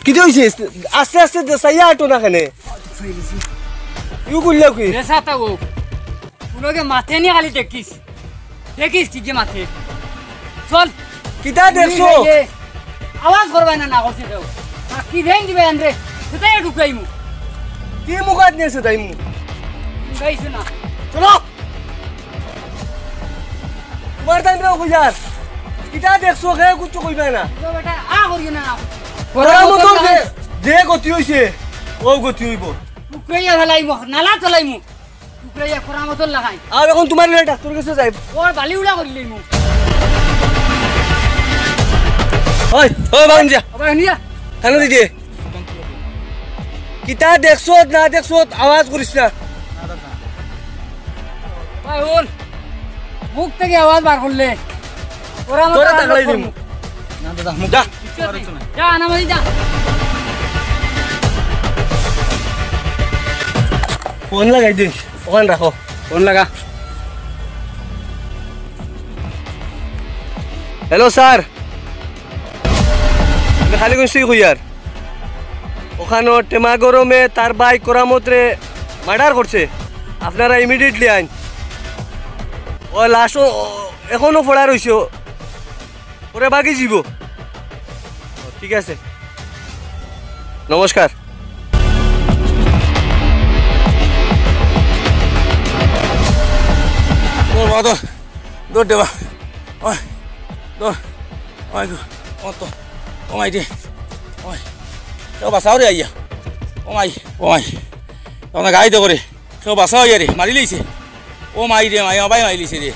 কি হইছে আস্তে আস্তে সাইয়া আটো না কেনে ইউ কইলা কি রেসাতা ও পুরোকে মাথে নিয়ে খালি দেখিস দেখিস কি যে মাথে চল কিটা দেখছো আওয়াজ করবা না না করছিস কি দেন দিবে আনরে কোথায় ঢুকাইমু কি মুখাত নিয়েছে তাইমু গাইছ না চলো তোমার টাইম রে কইয়ার কিটা দেখছো হে কিছু কইবা না তো বেটা আ করিও না ওরা মত যে গতি হইছে ও গতি হইব টুকরাইয়া ফেলাইমু নালা চলাইমু টুকরাইয়া খরা মত লাগাই আর এখন তোমার লে ডাক্তার কাছে যাই ওর বালি উলা করিলেইমু ওই ওই বাঞ্জা আবার নিয়া কেন দিদি কিটা দেখছো না দেখছো আওয়াজ করিস না ভাই ওল মুখ থেকে আওয়াজ বার করলে ওরা মত তোরা তাকলাই দিমু না দাদা মুখ যা যা না মারি যা ফোন লাগাই দিস ওখানে রাখো ফোন লাগা হ্যালো স্যার আমি খালি কইছি কইয়ার ওখানে টেমা গরমে তার বাইক করামতরে মার্ডার করছে আপনারা ইমিডিয়েটলি আইন ও লাশ এখনো পড়া রইছে ওরে বাকি যাব ঠিক আছে নমস্কার দৌড় দেবা ওই দৌড় ওই ও তো ও মাই দে ওই কেউ বাঁচাও রে আইয়া ও মাই তোমার গাড়িতে করে কেউ বাঁচাও ইয়া রে মারি লইছে ও মাই রে মাই অবাই মারি লইছে রে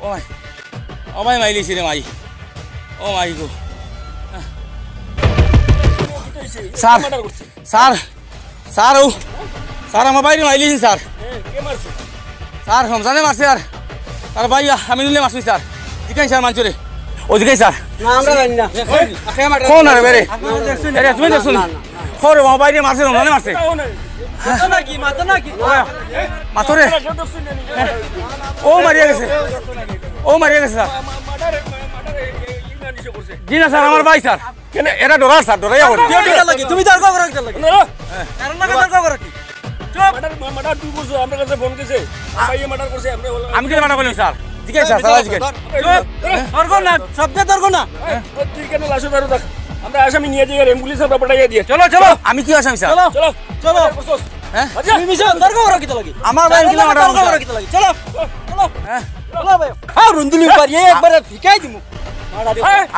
ও মাই অবাই মারি লইছে রে মাই ও মাই গো স্যার স্যার স্যার ও স্যার আমার বাইরে মারি লইছে স্যার স্যার রমজানে মারছে আর তার ভাই আমি নিলে মারছি স্যার জিকাই স্যার মানছো রে ও জিকাই স্যার না আমরা জানি না কোন আরে বেরে আরে তুমি দেখছো না খরে আমার বাইরে মারছে রমজানে মারছে মাথরে ও মারিয়া গেছে স্যার জি না স্যার আমার ভাই স্যার কেন এরা ডরার স্যার ডরাইয়া করে তুমি তর্ক করো কি লাগে কারণ না তর্ক করো কি মার্ডার তুই করছো আমার কাছে ফোন করেছে ভাইয়ে মার্ডার করছে আমি কি মার্ডার করলাম স্যার জিজ্ঞেস স্যার স্যার জিজ্ঞেস তর্ক না শব্দ তর্ক না তুই কেন লাশ বেরো দেখ আমরা আসামি নিয়ে যাই আর অ্যাম্বুলেন্স আমরা পাঠিয়ে দিয়ে চলো চলো আমি কি আসামি স্যার চলো চলো হ্যাঁ তুমি মিশন তর্ক করো কি লাগে আমার ভাই কি মার্ডার তর্ক করো কি লাগে চলো চলো হ্যাঁ চলো ভাই হ্যাঁ রুন্দুলি পারি একবার ফিকাই দিমু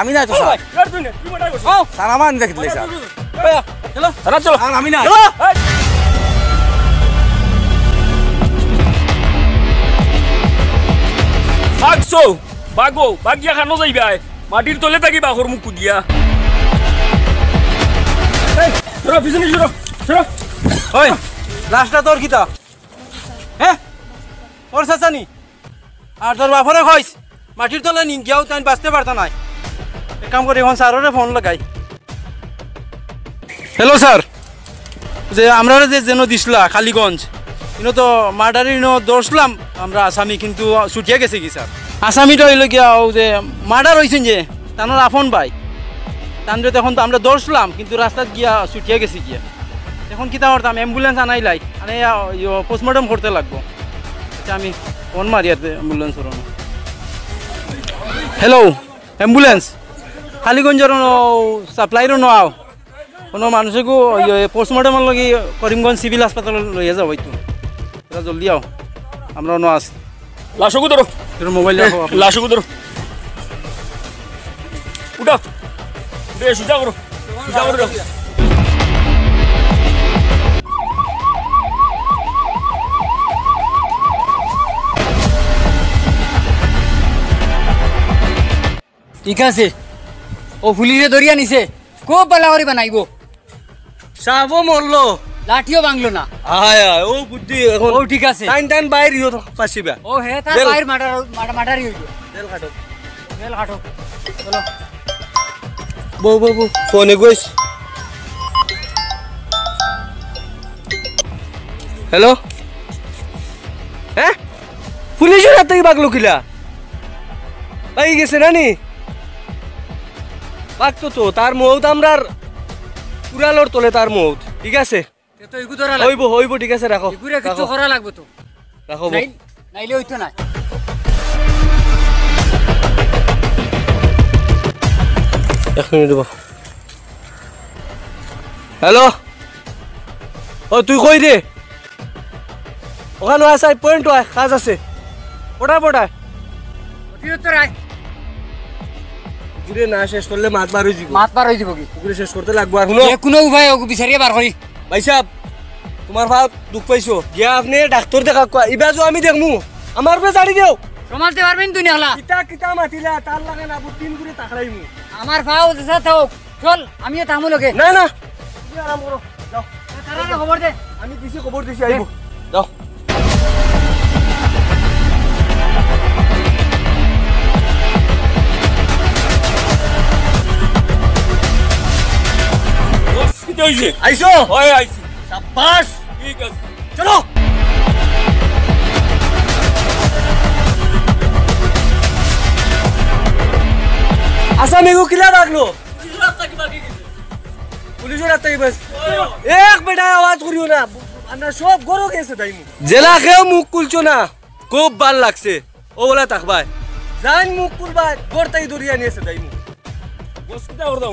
আমি না তো স্যার তুই মার্ডার করছিস স্যার আমার দেখে দিলে স্যার চলো চলো আর আমি না বাগছো বাগো বাগিয়া খানো যাইবা মাটির তলে থাকি বাঘর মুখ কুদিয়া সরো পিছনে সরো ওই লাস্টটা তোর কিতা হ্যাঁ ওর চাচানি আর তোর বাপরে কইস মাটির তলে নি গিয়াও তাই বাঁচতে পারতা নাই এক কাম করে এখন স্যারের ফোন লাগাই হ্যালো স্যার যে আমরা যে যেন দিছিলা কালীগঞ্জ ইনো তো মার্ডার ইনো দৌড়লাম আমরা আসামি কিন্তু ছুটিয়ে গেছে কি স্যার আসামিটা হইল গিয়া ও যে মার্ডার হয়েছেন যে তানোর আফন ভাই তানরে তখন তো আমরা দৌড়লাম কিন্তু রাস্তাত গিয়া ছুটিয়ে গেছি গিয়া এখন কিতা করতাম অ্যাম্বুলেন্স আনাইলাই আনে পোস্টমর্টম করতে লাগবো আচ্ছা আমি ফোন মারি আর অ্যাম্বুলেন্স হ্যালো অ্যাম্বুলেন্স কালীগঞ্জের সাপ্লাইরও নাও কোনো মানুষকে পোস্টমর্টমের লগে করিমগঞ্জ সিভিল হাসপাতাল লইয়া যাও হয়তো তোরা জলদি আও আমরা ন আছি লাশকু ধরো তোর মোবাইল রাখো লাশকু ধরো উঠা উঠে সুজা করো রাখো ঠিক আছে ও পুলিশে ধরিয়া নিছে খুব ভালো করে বানাইব সাবো মরলো লাঠিও ভাঙলো না আয় আয় ও বুদ্ধি এখন ও ঠিক আছে টাইম টাইম বাইরে পাসিবা ও হে তার বেল। বাইর মাটারি হইল তেল কাটো বেল কাটো চলো বউ ফোনে গইস হ্যালো হ্যাঁ পুলিশের হাত থেকে বাগলো কিলা পাই গেছে নানি বাগতো তো তার মৌ তো আমরা কুড়ালোর তলে তার মৌত ঠিক আছে তো এগু ধরা হইব হইব ঠিক আছে রাখো এগুরে কিছু করা লাগবে তো রাখো বউ। নাইলে হইতো না এক মিনিট দেব হ্যালো ও তুই কই রে ওখানে আছে পয়েন্ট হয় কাজ আছে পড়ায় পড়ায় অতিরিক্ত রায় ঘুরে না শেষ করলে মাত বার হয়ে যাব মাত পার হয়ে যাব কি ঘুরে শেষ করতে লাগবো আর শুনো যে কোনো উপায় ওকে বিচারিয়ে বার করি ভাই সাহেব তোমার ভাব দুঃখ পাইছো গিয়া আপনি ডাক্তার দেখা কোয়া ইবা যে আমি দেখমু আমার পে জাড়ি দেও সমালতে পারবেন তুই না কিতা কিতা মাতিলা তার লাগে না তিন করে তাকড়াইমু আমার ভাও দেশা থাক চল আমিও থামু লগে না না তুমি আরাম করো যাও তারা খবর দে আমি দিছি খবর দিছি আইব যাও বস কি হইছে আইছো হয় আইছি সাবাস ঠিক আছে চলো আসামিগো কিলা রাখলো পুলিশের হাত থেকে বাস এক বেটা আওয়াজ করিও না আমরা সব গরো গেছে তাই জেলা খেয়েও মুখ খুলছো না খুব ভাল লাগছে ও বলে তাকবাই জান মুখ খুলবা গড়তাই দরিয়া নিয়েছে তাই বস কিটা করতাম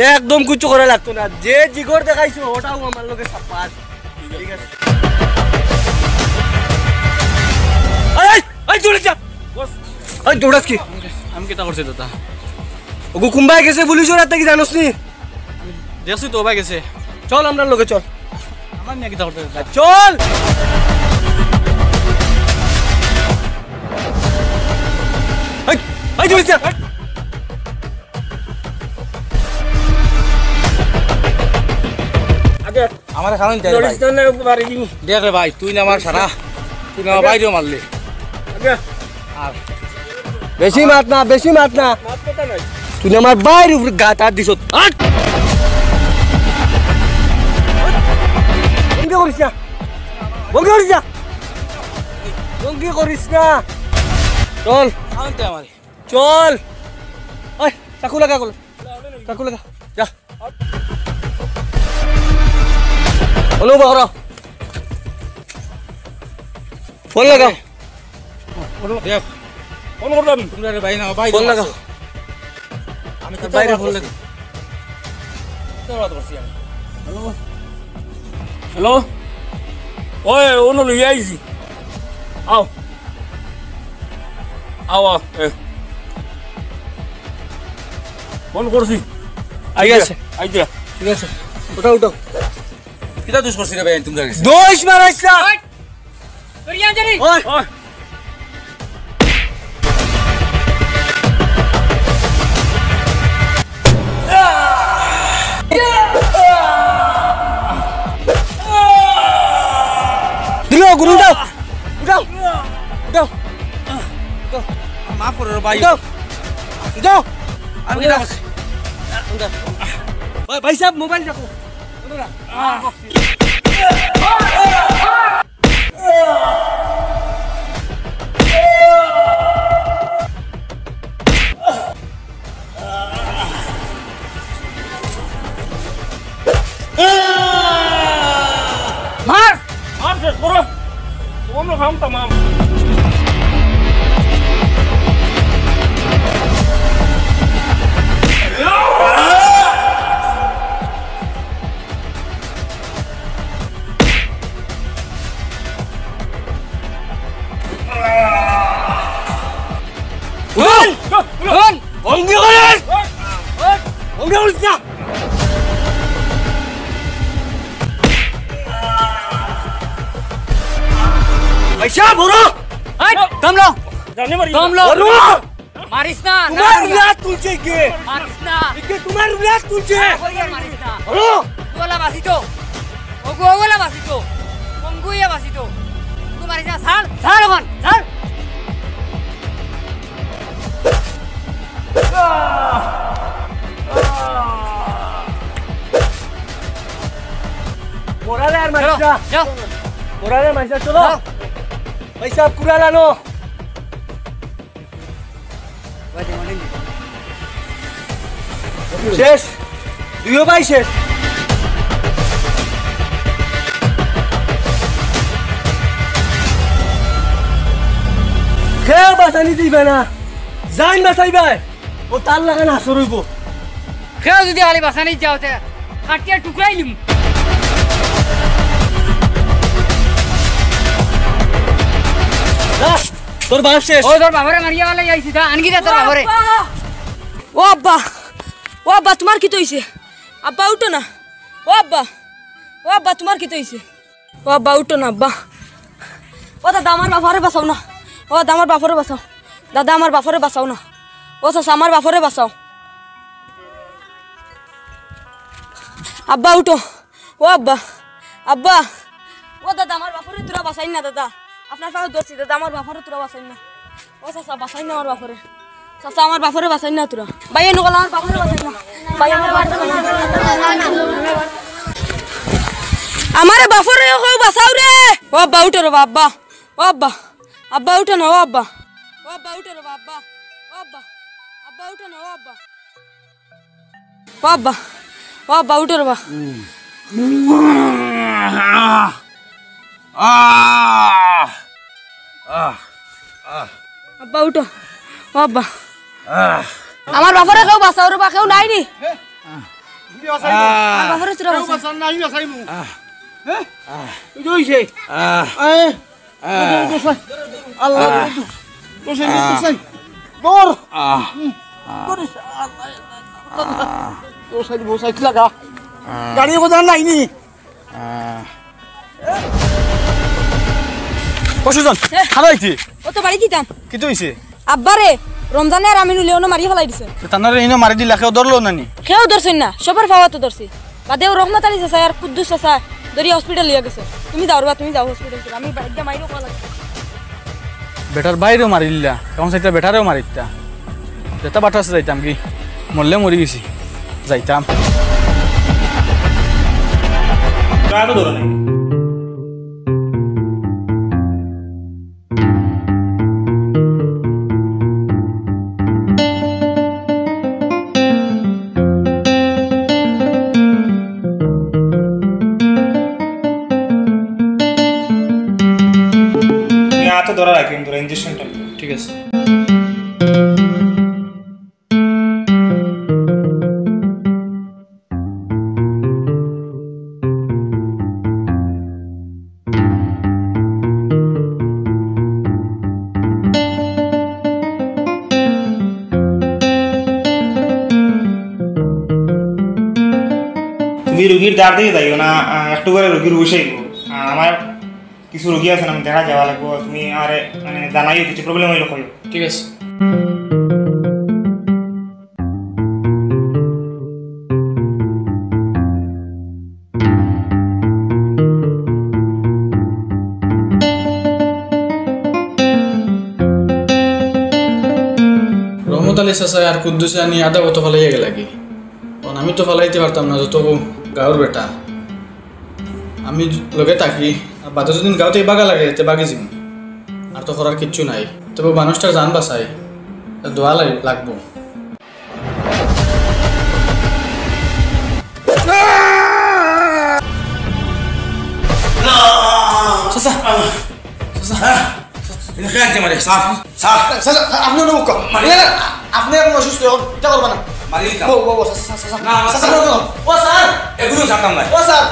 একদম কুচু করা লাগতো না যে জিগর দেখাইছো ওটাও আমার লগে সাপাস ঠিক আছে এই এই দৌড়ে যা বস এই দৌড়াস কি আমি কেটা করছি দাদা ওগো কুম্বাই গেছে পুলিশের হাত থেকে জানোস নি দেখছি তো ভাই গেছে চল আমরা লগে চল আমার নিয়ে কেটা করতে দাদা চল এই এই দৌড়ে যা আগে আমার কারণ লরিস্তানে বাড়ি দিন দেখ রে ভাই তুই না আমার সারা তুই না আমার বাইরেও মারলি আগে আর বেশি মাত না মাত কথা নাই তুই আমার বাইরে উপরে গা তার দিছ আট বঙ্গে করিস না বঙ্গে করিস না বঙ্গে করিস না চল আনতে আমার চল ওই চাকু লাগা যা হলো বাহরা ফোন লাগাও দেখ ফোন করতাম তোমরা রে ভাই না ভাই ফোন লাগাও আমি তোর বাইরে ফোন লাগা হ্যালো ওই অন্য লই আইছি আও আও আও ফোন করছি ঠিক আছে আইডিয়া ঠিক আছে উঠাও উঠাও কিটা দুষ করছি রে ভাই তোমরা গেছে দোষ মারাইছ না করিয়া জানি ওই ওই দিলো গুরু উঠাও উঠাও উঠাও মাফ করো রে ভাই উঠাও উঠাও আমি কেটা করছি ওই ভাই সাহেব মোবাইল দেখো মার আর শেষ করো অন্য খাম তামাম কোন বঙ্গে করিস বঙ্গে করিস না ভাই সাহেব বড় এই দমলো জানি মারি দমলো বড় মারিস না তোমার উলাদ তুলছে কে মারিস না কে তোমার উলাদ তুলছে কইয়া মারিস না বড় ওলা বাসিতো ওলা বাসিতো মঙ্গুইয়া বাসিতো তুই মারিস না ছাড় ছাড় এখন ছাড় মোরালে আর চলো মাইসা যাও মোরালে মাইসা চলো যাও। ভাই সাহেব কুড়ালানো শেষ দুইও ভাই শেষ বাঁচানি দিবে না যাইন বাঁচাইবাই ও তার লাগা না সরইব খেয়ে যদি খালি বাসানি যাওতে কাটিয়া টুকরাই নিম তোর বাপ শেষ ও তোর বাবারে মারিয়া গেলে যাইছি তা আনকি দে তোর বাবারে ও আব্বা তোমার কি হইছে আব্বা উঠো না ও আব্বা তোমার কি হইছে ও আব্বা উঠো না আব্বা ও দাদা আমার বাবারে বাঁচাও না ও দাদা আমার বাবারে বাঁচাও দাদা আমার বাবারে বাঁচাও না ও চাচা আমার বাবারে বাঁচাও আব্বা উঠো ও আব্বা ও দাদা আমার বাবারে তোরা বাঁচাই না দাদা আপনার পাশে ধরছি দাদা আমার বাবারে তোরা বাঁচাই না ও চাচা বাঁচাই না আমার বাবারে চাচা আমার বাবারে বাঁচাই না তোরা ভাইয়া নকল আমার বাবারে বাঁচাই না ভাই আমার আমারে বাবারে কই বাঁচাও রে ও আব্বা উঠো রে আব্বা ও আব্বা উঠো না ও আব্বা উঠো রে আব্বা উঠো না ও আব্বা উঠো রে আব্বা উঠো ও আব্বা আমার বাবারে কেউ বাঁচাও রে বা কেউ নাই নি আমার বাবারে তোরা বাঁচাও নাই বাঁচাইমু হ্যাঁ জইছে আল্লাহ তোসাই বর তোসাই বসাই লাগা গাড়ি কোথাও নাই নি পশুজন খারাইছি ও তো বাড়ি দিতাম কি হইছে আব্বারে রমজানে আর আমি নুলিও মারি ফেলাই দিছে তানারে ইনো মারি দিলা কেউ ধরলো নানি কেউ ধরছেন না সবার পাওয়া তো ধরছি বাদেও রহমত আলী চাচা আর কুদ্দুস চাচা ধরি হসপিটাল লিয়ে গেছে তুমি যাও হসপিটাল আমি বাড়িতে মাইরো কলা বেটার বাইরেও মারি দিলা কেমন সাইটা বেটারেও মারি দিতা যেটা বাটা আছে যাইতাম কি মরলে মরি গেছি যাইতাম গাড়ি ধরে নাই হাতে ধরা রাখেন তোরা ইঞ্জেকশনটা ঠিক আছে তুমি রোগীর দাঁড় দিয়ে যাইও না একটু করে রোগীর বসেই আমার কিছু রোগী আছে আমি দেখা যাওয়া লাগবো তুমি আর মানে জানাইও কিছু প্রবলেম হইলে কইও ঠিক আছে রহমত আলী চাচা আর কুদ্দুসে আনি আধা কত ফেলাইয়া গেল কি কারণ আমি তো ফেলাইতে পারতাম না যত গাঁৱৰ বেটা আমি লগে থাকি আর বাদে যদি গাঁৱতে বাগা লাগে তে বাগি যাম আর তো করার কিচ্ছু নাই তবে মানুষটার জান বাঁচাই দোয়া লাগবো আপনি এখন অসুস্থ এটা করবা না মারি এগুলো জানতাম না ও স্যার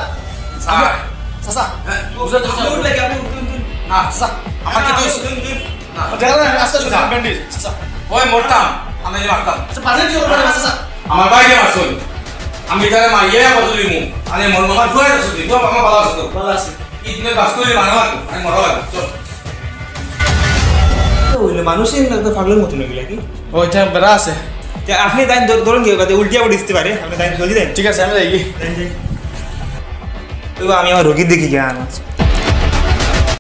চাচা না চাচা আমার কি দোষ না দেখা না রাস্তা শুধু ব্যান্ডেজ চাচা ওই মরতাম আমি মারতাম আচ্ছা পাশে কি করবা চাচা আমার বাইরে মারছল আমি তারে মারিয়ে বদলি মু আরে মর মামার ফুয়াই আছে তুই বাবা আমার ভালো আছে তো ভালো আছে ইতনে বাস করে মারবা আমি মরবা চল তো ওই মানুষই লাগতো পাগলের মতো নাকি লাগি ওইটা বেড়া আছে আপনি দাইন ধরুন কি বাদে উল্টিয়া পড়ে দিতে পারে আপনি দাইন জলদি দেন ঠিক আছে আমি যাই তো আমি আমার রোগীর দেখি জ্ঞান আছে